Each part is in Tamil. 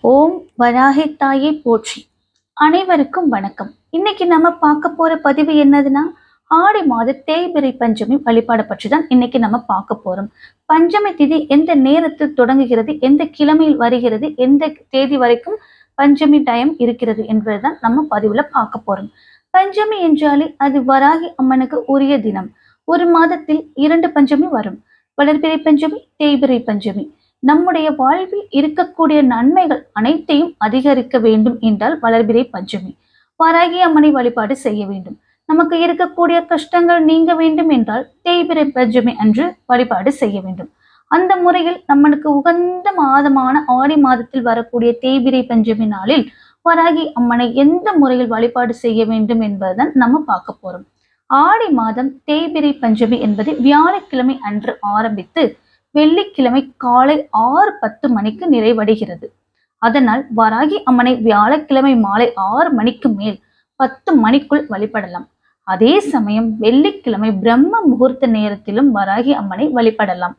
ஓம் வராகி தாயை போற்றி. அனைவருக்கும் வணக்கம். இன்னைக்கு நம்ம பார்க்க போற பதிவு என்னதுன்னா, ஆடி மாத தேய்பிறை பஞ்சமி வழிபாடு பற்றி தான் இன்னைக்கு நம்ம பார்க்க போறோம். பஞ்சமி திதி எந்த நேரத்தில் தொடங்குகிறது, எந்த கிழமையில் வருகிறது, எந்த தேதி வரைக்கும் பஞ்சமி டைம் இருக்கிறது என்பதுதான் நம்ம பதிவுல பார்க்க போறோம். பஞ்சமி என்றாலே அது வராகி அம்மனுக்கு உரிய தினம். ஒரு மாதத்தில் 2 பஞ்சமி வரும். வளர்பிறை பஞ்சமி, தேய்பிறை பஞ்சமி. நம்முடைய வாழ்வில் இருக்கக்கூடிய நன்மைகள் அனைத்தையும் அதிகரிக்க வேண்டும் என்றால் வளர்பிறை பஞ்சமி வராகி அம்மனை வழிபாடு செய்ய வேண்டும். நமக்கு இருக்கக்கூடிய கஷ்டங்கள் நீங்க வேண்டும் என்றால் தேய்பிறை பஞ்சமி அன்று வழிபாடு செய்ய வேண்டும். அந்த முறையில் நம்மளுக்கு உகந்த மாதமான ஆடி மாதத்தில் வரக்கூடிய தேய்பிறை பஞ்சமி நாளில் வராகி அம்மனை எந்த முறையில் வழிபாடு செய்ய வேண்டும் என்பதுதான் நம்ம பார்க்க போறோம். ஆடி மாதம் தேய்பிறை பஞ்சமி என்பது வியாழக்கிழமை அன்று ஆரம்பித்து வெள்ளிக்கிழமை காலை 6:10 மணிக்கு நிறைவடைகிறது. அதனால் வராகி அம்மனை வியாழக்கிழமை மாலை 6 மணிக்கு மேல் 10 மணிக்குள் வழிபடலாம். அதே சமயம் வெள்ளிக்கிழமை பிரம்ம முகூர்த்த நேரத்திலும் வராகி அம்மனை வழிபடலாம்.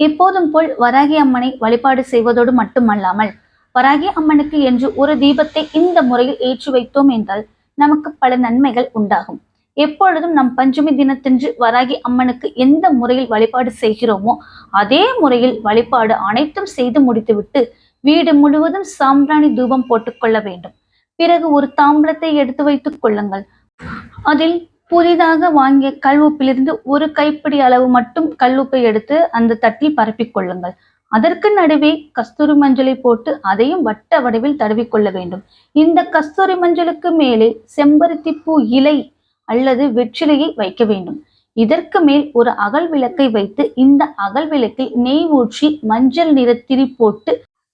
எப்போதும் போல் வராகி அம்மனை வழிபாடு செய்வதோடு மட்டுமல்லாமல் வராகி அம்மனுக்கு என்று ஒரு தீபத்தை இந்த முறையில் ஏற்றி வைத்தோம் என்றால் நமக்கு பல நன்மைகள் உண்டாகும். எப்பொழுதும் நம் பஞ்சமி தினத்தன்று வராகி அம்மனுக்கு எந்த முறையில் வழிபாடு செய்கிறோமோ அதே முறையில் வழிபாடு அனைத்தும் செய்து முடித்துவிட்டு வீடு முழுவதும் சாம்பிராணி தூபம் போட்டுக்கொள்ள வேண்டும். பிறகு ஒரு தாம்பலத்தை எடுத்து வைத்துக் கொள்ளுங்கள். அதில் புதிதாக வாங்கிய கல்லுப்பிலிருந்து ஒரு கைப்பிடி அளவு மட்டும் கல்லுப்பை எடுத்து அந்த தட்டில் பரப்பிக் கொள்ளுங்கள். அதற்கு நடுவே கஸ்தூரி மஞ்சளை போட்டு அதையும் வட்ட வடிவில் தடவிக்கொள்ள வேண்டும். இந்த கஸ்தூரி மஞ்சளுக்கு மேலே செம்பருத்தி பூ இலை அல்லது வெற்றிலையை வைக்க வேண்டும். இதற்கு மேல் ஒரு அகல் விளக்கை வைத்து இந்த அகல் விளக்கில் நெய் ஊற்றி மஞ்சள் நிற திரி போட்டு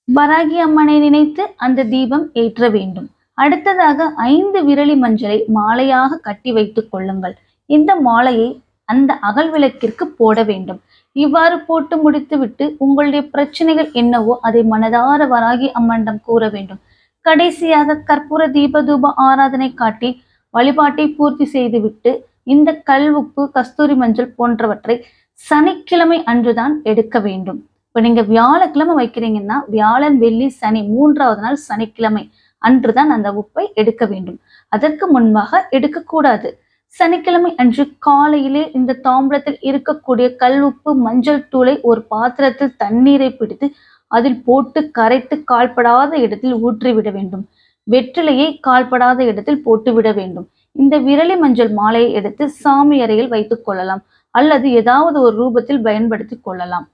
வராகி அம்மனை நினைத்து அந்த தீபம் ஏற்ற வேண்டும். அடுத்ததாக 5 விரலி மஞ்சளை மாலையாக கட்டி வைத்துக் கொள்ளுங்கள். இந்த மாலையை அந்த அகல் விளக்கிற்கு போட வேண்டும். இவ்வாறு போட்டு முடித்துவிட்டு உங்களுடைய பிரச்சனைகள் என்னவோ அதை மனதார வராகி அம்மனிடம் கூற வேண்டும். கடைசியாக கற்பூர தீப தூப ஆராதனை காட்டி வழிபாட்டை பூர்த்தி செய்துவிட்டு இந்த கல் உப்பு கஸ்தூரி மஞ்சள் போன்றவற்றை சனிக்கிழமை அன்றுதான் எடுக்க வேண்டும். இப்ப நீங்க வியாழக்கிழமை வைக்கிறீங்கன்னா வியாழன் வெள்ளி சனி 3வது நாள் சனிக்கிழமை அன்றுதான் அந்த உப்பை எடுக்க வேண்டும். அதற்கு முன்பாக எடுக்கக்கூடாது. சனிக்கிழமை அன்று காலையிலே இந்த தாம்பலத்தில் இருக்கக்கூடிய கல் உப்பு மஞ்சள் தூளை ஒரு பாத்திரத்தில் தண்ணீரை பிடித்து அதில் போட்டு கரைத்து கால்படாத இடத்தில் ஊற்றிவிட வேண்டும். வெற்றிலையை கால்படாத இடத்தில் போட்டுவிட வேண்டும். இந்த விரலி மஞ்சள் மாலையை எடுத்து சாமி அறையில் வைத்துக் கொள்ளலாம் அல்லது ஏதாவது ஒரு ரூபத்தில் பயன்படுத்தி கொள்ளலாம்.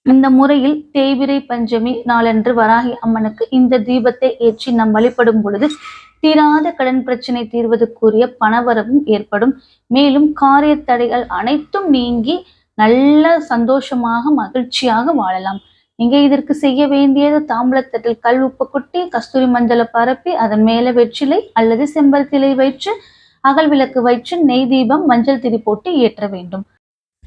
இந்த முறையில் தேய்பிறை பஞ்சமி நாளன்று வராகி அம்மனுக்கு இந்த தீபத்தை ஏற்றி நாம் வழிபடும் பொழுது தீராத கடன் பிரச்சனை தீர்வதற்குரிய பணவரவும் ஏற்படும். மேலும் காரிய தடைகள் அனைத்தும் நீங்கி நல்ல சந்தோஷமாக மகிழ்ச்சியாக வாழலாம். நீங்க இதற்கு செய்ய வேண்டியது தாம்பலத்தட்டில் கல் உப்பு கொட்டி கஸ்தூரி மஞ்சளை பரப்பி அதன் மேல வெற்றிலை அல்லது செம்பருத்திலை வைத்து அகல் விளக்கு வைத்து நெய் தீபம் மஞ்சள் திரி போட்டு ஏற்ற வேண்டும்.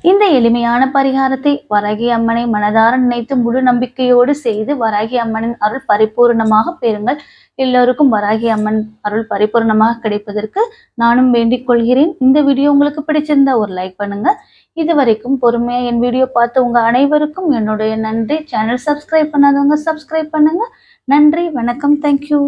இந்த எளிமையான பரிகாரத்தை வராகி அம்மனை மனதார நினைத்து முழு நம்பிக்கையோடு செய்து வராகி அம்மனின் அருள் பரிபூர்ணமாக பெறுங்கள். எல்லோருக்கும் வராகி அம்மன் அருள் பரிபூர்ணமாக கிடைப்பதற்கு நானும் வேண்டிக் கொள்கிறேன். இந்த வீடியோ உங்களுக்கு பிடிச்சிருந்தா ஒரு லைக் பண்ணுங்க. இதுவரைக்கும் பொறுமையா என் வீடியோ பார்த்து உங்க அனைவருக்கும் என்னுடைய நன்றி. சேனல் சப்ஸ்கிரைப் பண்ணாதவங்க சப்ஸ்கிரைப் பண்ணுங்க. நன்றி, வணக்கம், தேங்க்யூ.